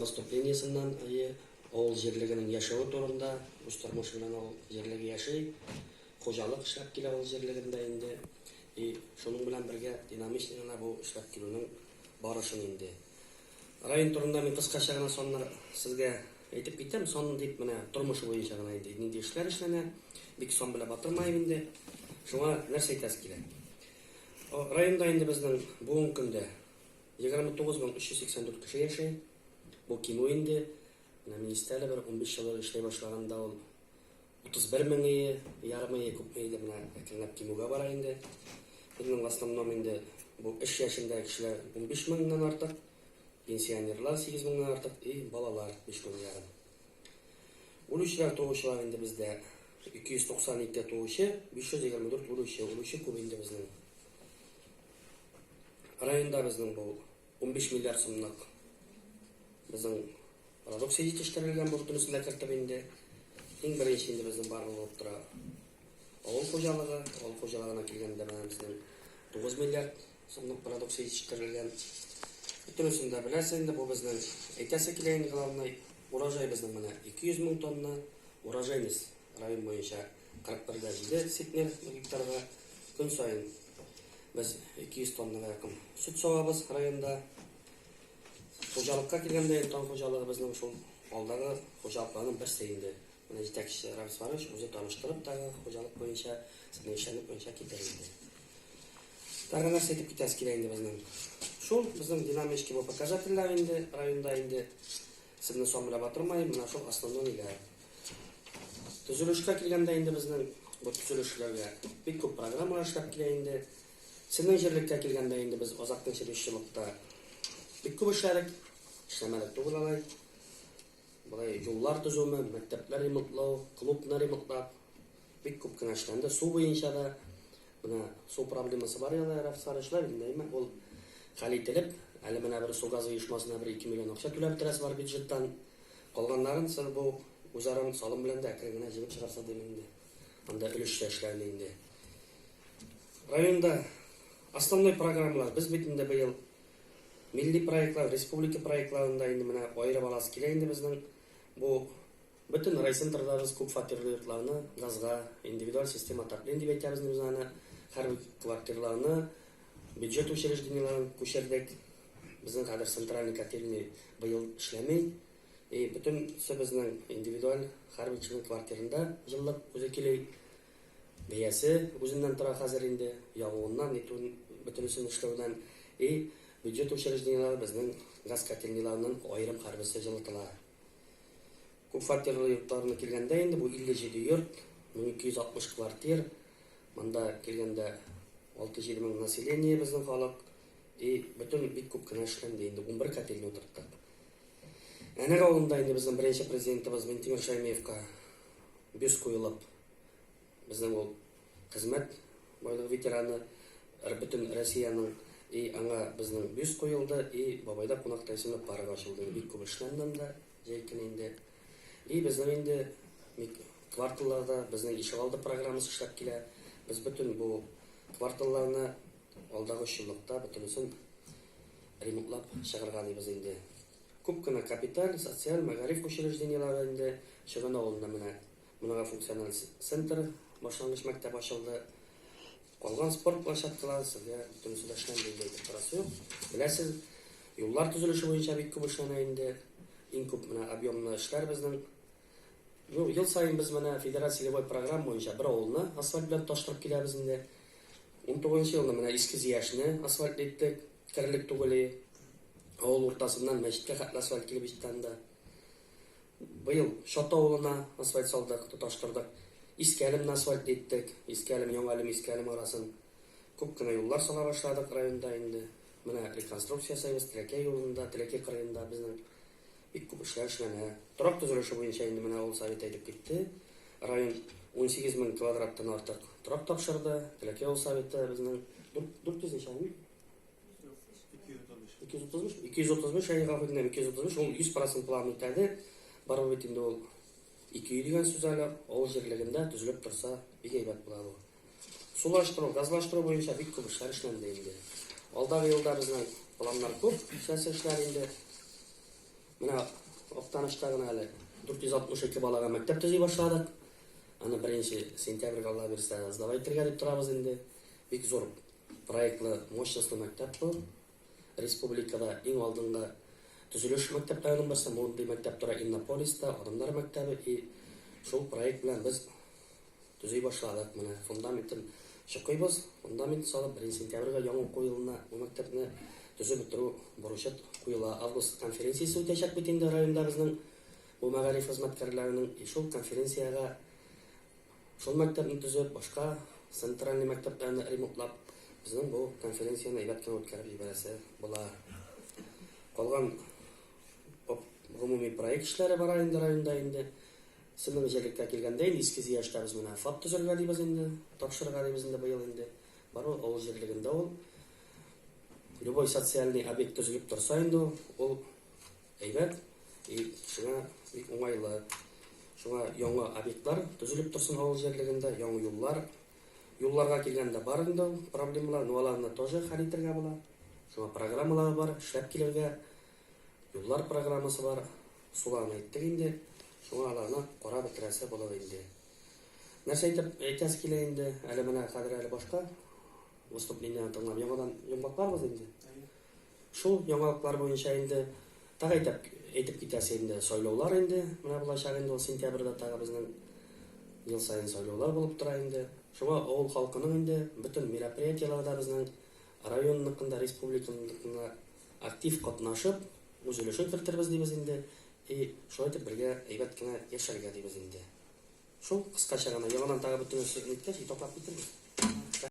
поступлениясыннан ол җирлегенең яшәве турында, үз тормышы белән ол җирлеге яши, хуҗалык эшләп килә ол җирлегендә инде. Шуның белән бергә динамичный гына бу эшләп килүнең барышын инде. Район турында мин кыскача гына соннар сезгә әйтеп китәм, сон дип менә тормышы буенча гына инде. Нинди эшләр эшләнә, бик сон белән батырмайм инде. Шуңа нәрсә әйтәс килә. Районда инде безнең бүгенге көндә 29384 кеше яшәй. Бу киму инде. Министрлык бер 15 ел эшләй башлаганда ул 31000 ярымы күпме иде менә кеңәп кимуга бара инде. Безнең в основном инде бу эш яшендәге кешеләр 15000-нан артык, пенсионерлар 8000-нан артык, балалар 5000 ярым. Үлүчеләр тугышлар инде бездә 292 тугышы, 524 үлүче күп инде безнең. Районда безнең бу 15 миллиард сумлык безнең продукция җитештерелгән бу бөтенесендә кертеп инде. Иң беренче инде безнең барлыгы булып тора. Авыл хуҗалыгына килгәндә безнең 9 миллиард сумлык продукция җитештерелгән. Бөтенесендә беләсез инде бу безнең әйтәсе килә инде главный урожай безнең менә 200 000 тонна урожайбыз. Район буенча 41,7 центнер гектарга көн сайын без 200 тоннага якын сөт савабыз районда. Хуҗалыкка килгәндә тон хуҗалыгы безнең шул алдагы хуҗалыкларның берсе инде. Менә җитәкчесе Руслан үзе таныштырып та хуҗалык буенча, эшләнү буенча китә инде. Тагын нәрсә әйтеп китәс килә инде безнең. Шул безнең динамички бу показательләр инде районда инде сезне сон белән батырмай, менә шул основной нигә. Төзелешкә килгәндә инде безнең бу төзелешләргә бик күп программалар эшләп килә инде. Сезнең җирлеккә килгәндә инде без азак тәҗрибәчелектә бик күп эшләдек. Эшләмәдек түгел алай. Булай юллар төзүме, мәктәпләр ремонтлау, клублар ремонтлап бик күп кенә эшләнде. Су буенча да менә су проблемасы бар яла рафсар эшләр инде. Ул хәл ителеп, әле менә бер су газы оешмасына 1-2 миллион акча түләп торасы бар бюджеттан. Калганнарын сез бу үзара салым белән дә әкрен җибеп чыгарса дим инде. Анда өлеш эшләрне инде. Районда основной программалар без бит инде быел милли проектлар, республика проектларында инде менә аерып аласы килә инде безнең бу бөтен райцентрдагы күп фатирлы йортларны газга, индивидуаль система отопления дип әйтәбез без аны, һәр квартирларны бюджет учрежденияларын күчердек. Безнең хәзер центральный котельный быел эшләмәй. Бөтен безнең индивидуаль һәр бер квартирында еллык үзе килә. Бәясе үзеннән тора хәзер инде, ягуыннан, бөтенесен эшләүдән. Бюджет учреждениялары безнең газ котельнияларының аерым хәрбесе җылытыла. Күп фатирлы йортларына килгәндә инде бу 57 йорт, 1260 квартир. Монда килгәндә 6-7 мең население безнең халык. Бөтен бик күп кенә эшләнде инде 11 котельня утырттык. Әнә авылында инде безнең беренче президентыбыз Ментимер Шаймиевка бюст куелып, безнең ул хезмәт байлык ветераны бөтен Россиянең аңа безнең бюст куелды, бабайда кунакта исемле парк ачылды. Бик күп эшләнгән дә җәйкен инде. Безнең инде кварталларда безнең ишегалды программасы эшләп килә. Без бөтен бу кварталларны алдагы еллыкта бөтенесен ремонтлап чыгарга дибез инде. Күп кенә капиталь, социаль, мәгариф учреждениялары инде Чыгын авылында менә монага функциональ центр, башлангыч мәктәп ачылды. Калган спорт площадкалары сезгә бөтенесе дә эшләнде инде дип торасы юк. Беләсез, юллар төзелеше буенча бик күп эшләнә инде. Иң күп менә объемлы эшләр безнең. Ел сайын без менә федерацияле программа буенча бер авылны асфальт белән таштырып киләбез инде. 19 елда менә иске Зияшне асфальт иттек, кирлек түгел. Авыл уртасыннан мәчеткә хәтле асфальт килеп җиткәндә. Быел Шат авылына асфальт салдык, таштырдык. Искәлемне асфальт иттек, Искәлем, Яңалым, Искәлем арасын күп кенә юллар сала башладык районда инде. Менә реконструкция сайбыз Теләкәй юлында, Теләкәй кырыенда безнең бик күп эшләр эшләнә. Торак төзелеше буенча инде менә ул совет әйтеп китте. Район 18 000 квадраттан артык торак тапшырды. Теләкәй ул советы безнең 400 ничәме? 235 айга килгән 235 ул 100% план итәде. Барып бит инде ул 200 дигән сүз әле авыл җирлегендә төзелеп торса бик әйбәт була бу. Сулаштыру, газлаштыру буенча бик күп эшләр эшләнде инде. Алдагы елда безнең планнар күп, эшләр инде. Менә Актанышта гына әле 462 балага мәктәп төзи башладык. Аны 1 сентябрьгә Алла бирсә сдавай итәргә дип торабыз инде. Бик зур проектлы, мощностлы мәктәп бу. Республикада иң алдынгы төзелеш мәктәпләренең берсе, мондый мәктәп тора Иннополиста, Адамдар мәктәбе и шул проект белән без төзи башладык. Менә фундаментын чыкыйбыз. Фундамент салып 1 сентябрьгә яңа уку елына бу мәктәпне төзеп бетерү бурычы куела. Август конференциясе үтәчәк бит инде районда безнең бу мәгариф хезмәткәрләренең. И шул конференцияга шул мәктәпне төзеп, башка центральный мәктәпләрне ремонтлап, безнең бу конференцияны әйбәт кенә үткәреп җибәрәсе була. Калган гомуми проект эшләре бара инде районда инде. Синең җирлегкә килгәндә инде иске зияштәбез менә фат төзергә дибез инде, тапшырырга дибез инде быел инде. Бар ул авыл җирлегендә ул. Любой социальный объект төзелеп торса инде ул әйбәт. И шуңа бик уңайлы. Шуңа яңа объектлар төзелеп торсын авыл җирлегендә, яңа юллар. Юлларга килгәндә бар инде проблемалар, но аларны тоже хәл итәргә була. Шуңа программалар бар, эшләп килергә. Юллар программасы бар. Суларны әйттек инде. Шуңа аларны карап бетерәсе була инде. Нәрсә әйтәсе килә инде, әле менә хәзер әле башка выступлениене тыңлап яңадан йомгакларбыз инде. Шул яңалыклар буенча инде тагы әйтеп китәсе инде сайлаулар инде. Менә булачак инде сентябрьдә тагы безнең ел сайын сайлаулар булып тора инде. Шуңа авыл халкының инде бөтен мероприятиеларда безнең районныкында, республиканыкында актив катнашып, үз өлешен кертәрбез дибез инде. И шулай итеп бергә әйбәт кенә яшәргә дибез инде. Шул кыскача гына яңадан тагы бөтен нәрсәне әйткәч, топлап китербез.